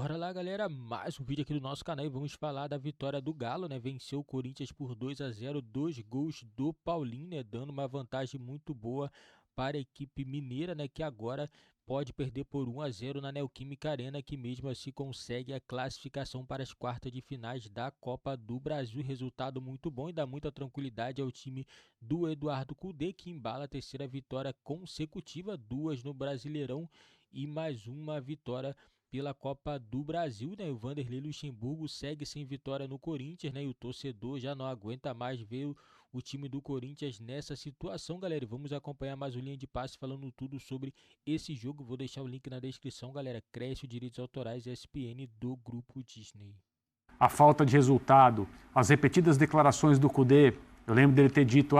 Bora lá, galera, mais um vídeo aqui do nosso canal e vamos falar da vitória do Galo, né? Venceu o Corinthians por 2-0, 2 gols do Paulinho, né? Dando uma vantagem muito boa para a equipe mineira, né? Que agora pode perder por 1-0 na Neoquímica Arena, que mesmo assim consegue a classificação para as quartas de finais da Copa do Brasil. Resultado muito bom e dá muita tranquilidade ao time do Eduardo Cudê, que embala a terceira vitória consecutiva, 2 no Brasileirão e mais uma vitória pela Copa do Brasil, né? O Vanderlei Luxemburgo segue sem vitória no Corinthians, né? E o torcedor já não aguenta mais ver o time do Corinthians nessa situação, galera. E vamos acompanhar mais o Linha de Passe falando tudo sobre esse jogo. Vou deixar o link na descrição, galera. Crécio, direitos autorais e ESPN do Grupo Disney. A falta de resultado, as repetidas declarações do Cudê, eu lembro dele ter dito,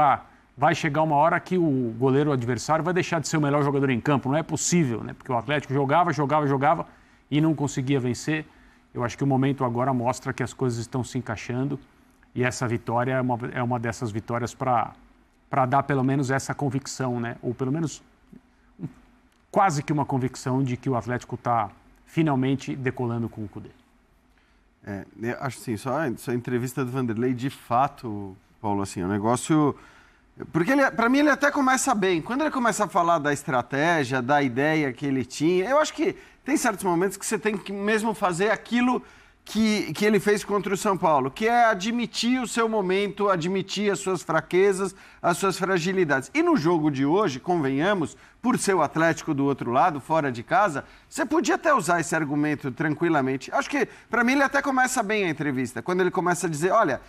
vai chegar uma hora que o goleiro adversário vai deixar de ser o melhor jogador em campo. Não é possível, né? Porque o Atlético jogava e não conseguia vencer. Eu acho que o momento agora mostra que as coisas estão se encaixando e essa vitória é uma dessas vitórias para dar pelo menos essa convicção, né? Ou pelo menos quase que uma convicção de que o Atlético está finalmente decolando com o Cudê. Eu acho assim, só a entrevista do Vanderlei, de fato, Paulo, assim, é um negócio... Porque para mim ele até começa bem. Quando ele começa a falar da estratégia, da ideia que ele tinha, eu acho que tem certos momentos que você tem que mesmo fazer aquilo que ele fez contra o São Paulo, que é admitir o seu momento, admitir as suas fraquezas, as suas fragilidades. E no jogo de hoje, convenhamos, por ser o Atlético do outro lado, fora de casa, você podia até usar esse argumento tranquilamente. Acho que, para mim, ele até começa bem a entrevista, quando ele começa a dizer, olha,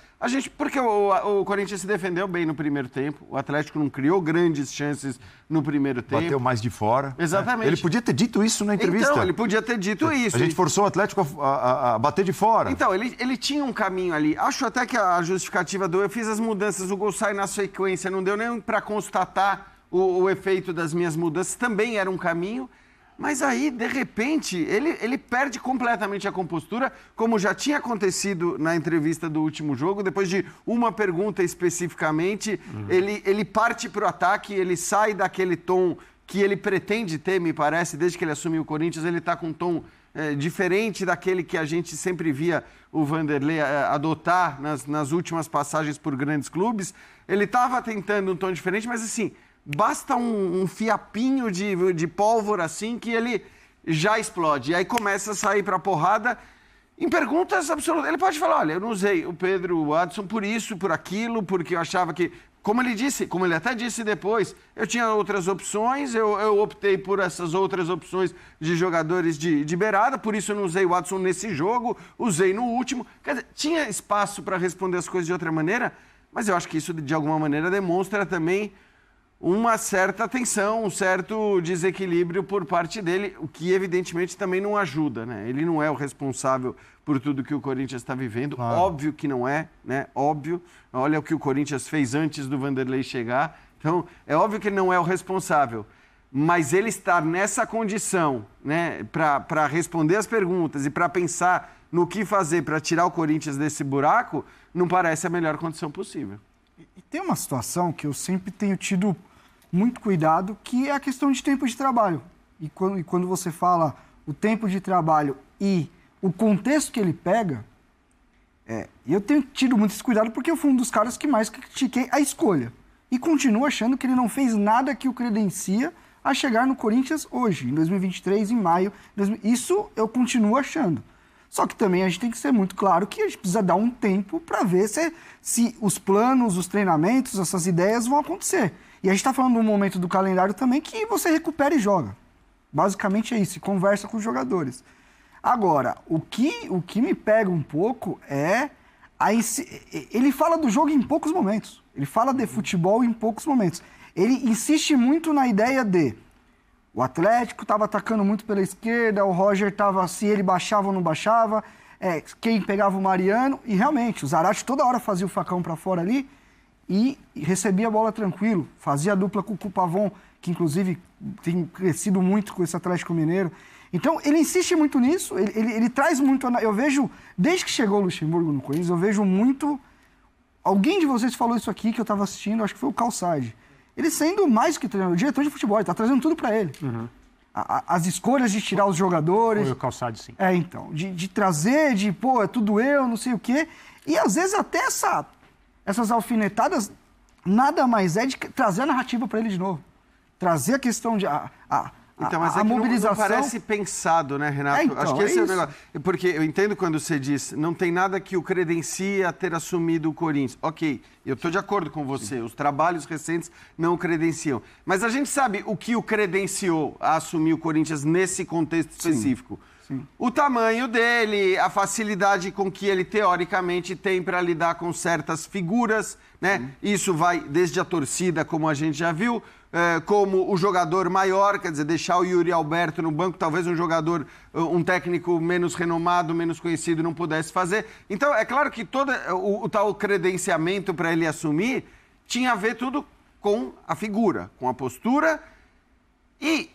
porque o Corinthians se defendeu bem no primeiro tempo, o Atlético não criou grandes chances no primeiro tempo. Bateu mais de fora. Exatamente. Ele podia ter dito isso na entrevista. Então, ele podia ter dito isso. A gente forçou o Atlético a bater de fora. Então, ele tinha um caminho ali. Acho até que a justificativa eu fiz as mudanças, o gol sai na sequência, não deu nem para constatar o efeito das minhas mudanças, também era um caminho, mas aí, de repente, ele perde completamente a compostura, como já tinha acontecido na entrevista do último jogo, depois de uma pergunta especificamente, ele parte para o ataque, ele sai daquele tom que ele pretende ter, me parece, desde que ele assumiu o Corinthians, ele está com um tom diferente daquele que a gente sempre via o Vanderlei adotar nas últimas passagens por grandes clubes. Ele estava tentando um tom diferente, mas assim, basta um fiapinho de pólvora assim que ele já explode. E aí começa a sair para a porrada em perguntas absolutas. Ele pode falar, olha, eu não usei o Pedro, o Adson por isso, por aquilo, porque eu achava que... Como ele até disse depois, eu tinha outras opções, eu optei por essas outras opções de jogadores de beirada, por isso eu não usei o Adson nesse jogo, usei no último. Quer dizer, tinha espaço para responder as coisas de outra maneira, mas eu acho que isso, de alguma maneira, demonstra também uma certa tensão, um certo desequilíbrio por parte dele, o que evidentemente também não ajuda, né? Ele não é o responsável por tudo que o Corinthians está vivendo, claro. Óbvio que não é, né? Óbvio. Olha o que o Corinthians fez antes do Vanderlei chegar. Então, é óbvio que ele não é o responsável, mas ele estar nessa condição, né, para responder as perguntas e para pensar no que fazer para tirar o Corinthians desse buraco, não parece a melhor condição possível. E tem uma situação que eu sempre tenho tido muito cuidado, que é a questão de tempo de trabalho. E quando você fala o tempo de trabalho e o contexto que ele pega, eu tenho tido muito esse cuidado porque eu fui um dos caras que mais critiquei a escolha. E continuo achando que ele não fez nada que o credencia a chegar no Corinthians hoje, em 2023, em maio. Isso eu continuo achando. Só que também a gente tem que ser muito claro que a gente precisa dar um tempo para ver se os planos, os treinamentos, essas ideias vão acontecer. E a gente está falando de um momento do calendário também que você recupera e joga. Basicamente é isso, e conversa com os jogadores. Agora, o que me pega um pouco é... Ele fala do jogo em poucos momentos. Ele fala de futebol em poucos momentos. Ele insiste muito na ideia de... O Atlético estava atacando muito pela esquerda, o Roger estava, se ele baixava ou não baixava, quem pegava o Mariano, e realmente, o Zarate toda hora fazia o facão para fora ali e recebia a bola tranquilo, fazia a dupla com o Pavon, que inclusive tem crescido muito com esse Atlético Mineiro. Então, ele insiste muito nisso, ele traz muito... Eu vejo, desde que chegou o Luxemburgo no Corinthians, eu vejo muito... Alguém de vocês falou isso aqui que eu estava assistindo, acho que foi o Calçade. Ele sendo mais que treinador, diretor de futebol, ele está trazendo tudo para ele. as escolhas de tirar os jogadores. Foi o Calçade, sim. Então, de trazer, é tudo eu, não sei o quê. E às vezes até essas alfinetadas nada mais é de trazer a narrativa para ele de novo. Trazer a questão de Então, mas a mobilização... não parece pensado, né, Renato? Então, acho que esse é o isso. negócio. Porque eu entendo quando você diz, não tem nada que o credencie a ter assumido o Corinthians. Ok, eu estou de acordo com você, os trabalhos recentes não o credenciam. Mas a gente sabe o que o credenciou a assumir o Corinthians nesse contexto específico. Sim. O tamanho dele, a facilidade com que ele, teoricamente, tem para lidar com certas figuras, né? Isso vai desde a torcida, como a gente já viu, como o jogador maior, quer dizer, deixar o Yuri Alberto no banco, talvez um técnico menos renomado, menos conhecido não pudesse fazer. Então, é claro que todo o tal credenciamento para ele assumir tinha a ver tudo com a figura, com a postura e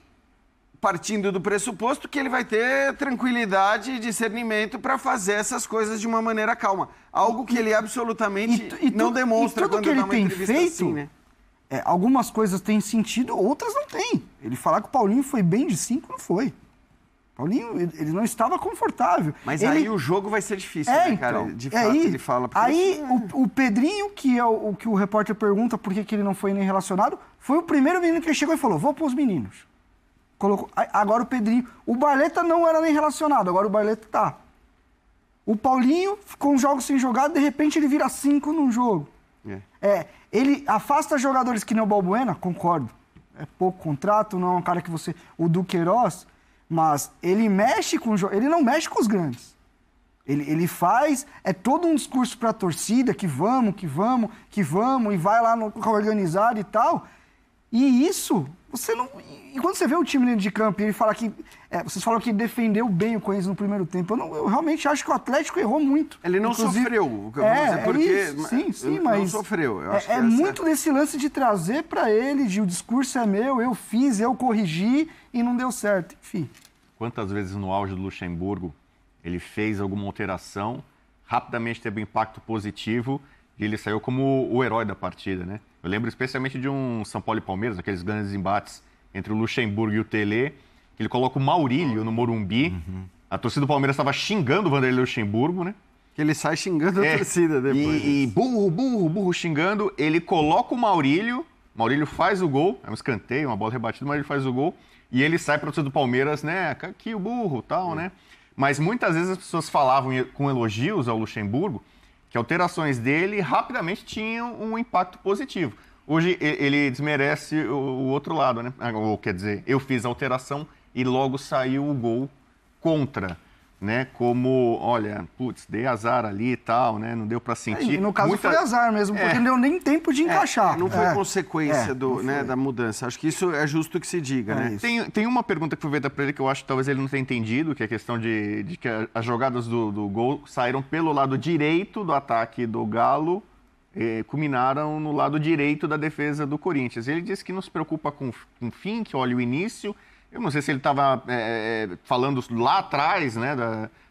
partindo do pressuposto que ele vai ter tranquilidade e discernimento para fazer essas coisas de uma maneira calma. Algo que ele absolutamente não demonstra quando dá uma entrevista assim, né? Algumas coisas têm sentido, outras não têm. Ele falar que o Paulinho foi bem de 5, não foi. Paulinho, ele não estava confortável. Mas aí o jogo vai ser difícil, né, cara? Então, De fato, ele fala... Aí o Pedrinho, que é o que o repórter pergunta por que ele não foi nem relacionado, foi o primeiro menino que chegou e falou, vou pôr os meninos. Colocou, agora o Pedrinho... O Barleta não era nem relacionado, agora o Barleta tá. O Paulinho, com jogos sem jogar, de repente ele vira 5 num jogo. Ele afasta jogadores que nem o Balbuena, concordo. É pouco contrato, não é um cara que você... O Duqueiroz, mas ele mexe com... Ele não mexe com os grandes. Ele faz... É todo um discurso para a torcida, que vamos, e vai lá no organizado e tal. E isso, você não... E quando você vê o time dentro de campo e ele fala que... vocês falam que defendeu bem o Corinthians no primeiro tempo. Eu realmente acho que o Atlético errou muito. Ele não sofreu. Sim, mas... Não sofreu. Eu acho que muito desse lance de trazer para ele, de o discurso é meu, eu fiz, eu corrigi e não deu certo. Enfim. Quantas vezes no auge do Luxemburgo ele fez alguma alteração, rapidamente teve um impacto positivo e ele saiu como o herói da partida, né? Eu lembro especialmente de um São Paulo e Palmeiras, aqueles grandes embates entre o Luxemburgo e o Tele, que ele coloca o Maurílio no Morumbi. A torcida do Palmeiras estava xingando o Vanderlei Luxemburgo, né? Que ele sai xingando a torcida depois. E burro xingando. Ele coloca o Maurílio faz o gol, é um escanteio, uma bola rebatida, mas ele faz o gol. E ele sai para a torcida do Palmeiras, né? Aqui o burro, tal, né? Mas muitas vezes as pessoas falavam com elogios ao Luxemburgo que alterações dele rapidamente tinham um impacto positivo. Hoje ele desmerece o outro lado, né? Ou, quer dizer, eu fiz a alteração e logo saiu o gol contra, né? Como, olha, dei azar ali e tal, né? Não deu para sentir. No caso foi azar mesmo, porque não deu nem tempo de encaixar. Não foi consequência da mudança. Acho que isso é justo que se diga, né? Tem uma pergunta que foi feita para ele que eu acho que talvez ele não tenha entendido, que é a questão de que as jogadas do gol saíram pelo lado direito do ataque do Galo, culminaram no lado direito da defesa do Corinthians. Ele disse que não se preocupa com o fim, que olha o início. Eu não sei se ele estava falando lá atrás, né,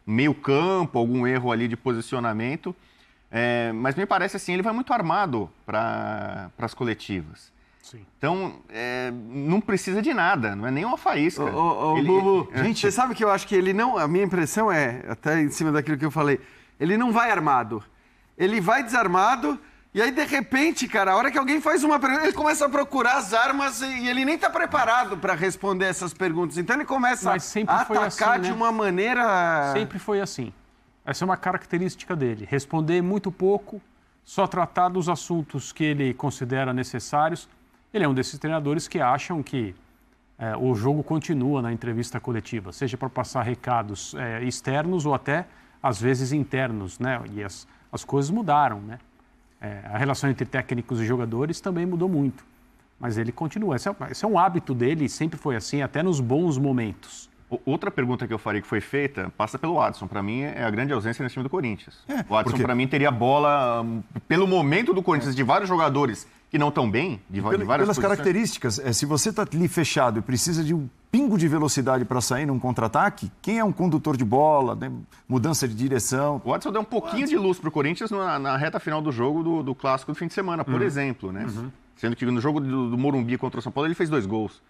meio campo, algum erro ali de posicionamento, mas me parece assim, ele vai muito armado para as coletivas. Sim. Então, não precisa de nada, não é nem uma faísca. Bubu, gente, você sabe que eu acho que ele não... A minha impressão até em cima daquilo que eu falei, ele não vai armado. Ele vai desarmado... E aí, de repente, cara, a hora que alguém faz uma pergunta, ele começa a procurar as armas e ele nem está preparado para responder essas perguntas. Então ele começa a atacar assim, de uma maneira... Sempre foi assim. Essa é uma característica dele. Responder muito pouco, só tratar dos assuntos que ele considera necessários. Ele é um desses treinadores que acham que o jogo continua na entrevista coletiva, seja para passar recados externos ou até, às vezes, internos, né? E as coisas mudaram, né? A relação entre técnicos e jogadores também mudou muito. Mas ele continua. Esse é um hábito dele, sempre foi assim, até nos bons momentos. Outra pergunta que eu faria que foi feita passa pelo Adson. Para mim, é a grande ausência nesse time do Corinthians. O Adson, para mim, teria bola, pelo momento do Corinthians, de vários jogadores que não estão bem, de várias pelas posições. características, se você está ali fechado e precisa de um pingo de velocidade para sair num contra-ataque, quem é um condutor de bola, né? Mudança de direção... O Adson deu um pouquinho de luz para o Corinthians na reta final do jogo do Clássico do fim de semana, por exemplo, né? Sendo que no jogo do Morumbi contra o São Paulo ele fez 2 gols.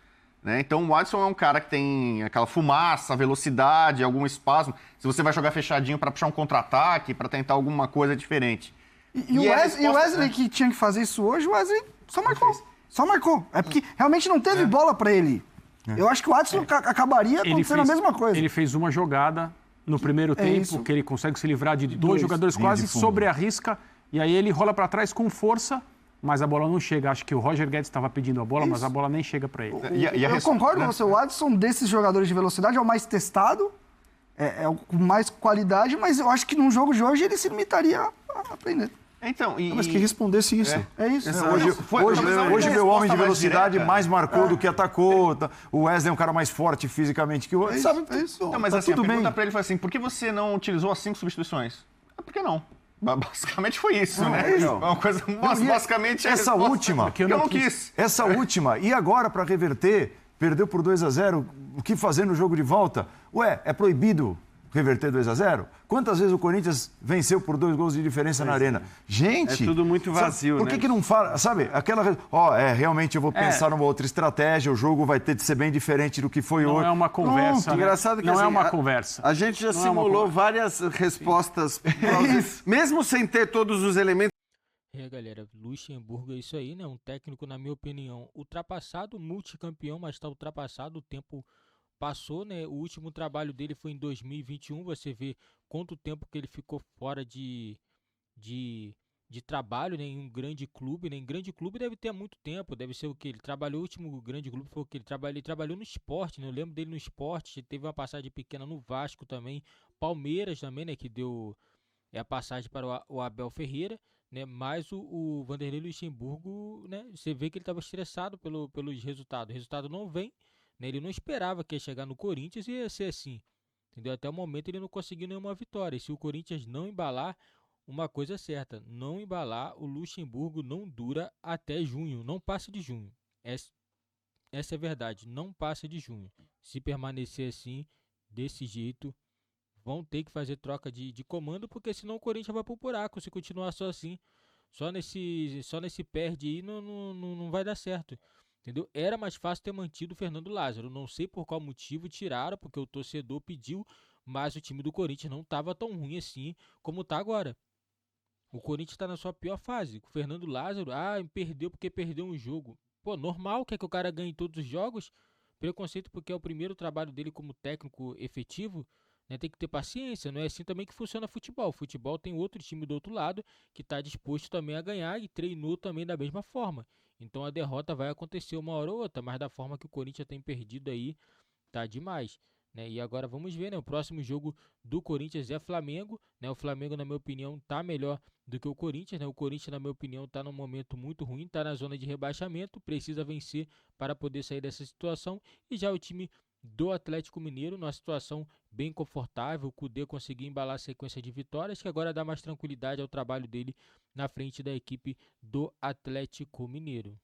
né? Então o Adson é um cara que tem aquela fumaça, velocidade, algum espaço. Se você vai jogar fechadinho para puxar um contra-ataque, para tentar alguma coisa diferente. E o Wesley que tinha que fazer isso hoje, o Wesley só marcou. Só marcou. É porque realmente não teve bola pra ele. Eu acho que o Adson acabaria acontecendo a mesma coisa. Ele fez uma jogada no primeiro tempo, que ele consegue se livrar de dois jogadores quase sobre a risca, e aí ele rola pra trás com força, mas a bola não chega. Acho que o Roger Guedes estava pedindo a bola, mas a bola nem chega pra ele. Eu concordo com você. O Adson, desses jogadores de velocidade, é o mais testado, é o com mais qualidade, mas eu acho que num jogo de hoje ele se limitaria a aprender. Então, Mas que respondesse isso. É isso. Hoje meu homem de velocidade mais marcou do que atacou. O Wesley é um cara mais forte fisicamente que o outro. Sabe? Não, mas tá assim, tudo a pergunta bem. pra ele foi assim, por que você não utilizou as 5 substituições? Por que não? Basicamente foi isso, né? É uma coisa, basicamente essa última, que eu não quis. Essa última, e agora para reverter, perdeu por 2-0, o que fazer no jogo de volta? Ué, é proibido reverter 2-0? Quantas vezes o Corinthians venceu por 2 gols de diferença na arena? Gente... É tudo muito vazio, por que não fala, sabe? Aquela... realmente eu vou pensar numa outra estratégia, o jogo vai ter de ser bem diferente do que foi hoje. Não é uma conversa. Né? Engraçado que não assim, é uma conversa. A gente já simulou várias respostas, mesmo sem ter todos os elementos. Galera, Luxemburgo é isso aí, né? Um técnico, na minha opinião, ultrapassado, multicampeão, mas está ultrapassado, o tempo passou, né? O último trabalho dele foi em 2021, você vê quanto tempo que ele ficou fora de trabalho, né? Em um grande clube, né? Em grande clube deve ter há muito tempo, deve ser o que ele trabalhou, o último grande clube foi o que ele trabalhou no Sport, né? Eu lembro dele no Sport, teve uma passagem pequena no Vasco também, Palmeiras também, né? Que deu a passagem para o Abel Ferreira, né? Mas o Vanderlei Luxemburgo, né? Você vê que ele estava estressado pelos resultados, o resultado não vem. Ele não esperava que ia chegar no Corinthians e ia ser assim, entendeu? Até o momento ele não conseguiu nenhuma vitória. E se o Corinthians não embalar, uma coisa é certa, não embalar, o Luxemburgo não dura até junho, não passa de junho. Essa é a verdade, não passa de junho. Se permanecer assim, desse jeito, vão ter que fazer troca de comando, porque senão o Corinthians vai pro buraco. Se continuar só assim, só nesse perde aí, não vai dar certo. Entendeu? Era mais fácil ter mantido o Fernando Lázaro. Não sei por qual motivo tiraram, porque o torcedor pediu, mas o time do Corinthians não estava tão ruim assim como está agora. O Corinthians está na sua pior fase. O Fernando Lázaro, perdeu porque perdeu um jogo. Pô, normal, quer que o cara ganhe todos os jogos? Preconceito porque é o primeiro trabalho dele como técnico efetivo, né? Tem que ter paciência, não é assim também que funciona futebol. Futebol tem outro time do outro lado que está disposto também a ganhar e treinou também da mesma forma. Então a derrota vai acontecer uma hora ou outra, mas da forma que o Corinthians tem perdido aí, tá demais, né? E agora vamos ver, né? O próximo jogo do Corinthians é Flamengo, né? O Flamengo, na minha opinião, tá melhor do que o Corinthians, né? O Corinthians, na minha opinião, tá num momento muito ruim, tá na zona de rebaixamento, precisa vencer para poder sair dessa situação. E já o time do Atlético Mineiro, numa situação bem confortável, o Kudê conseguiu embalar a sequência de vitórias, que agora dá mais tranquilidade ao trabalho dele na frente da equipe do Atlético Mineiro.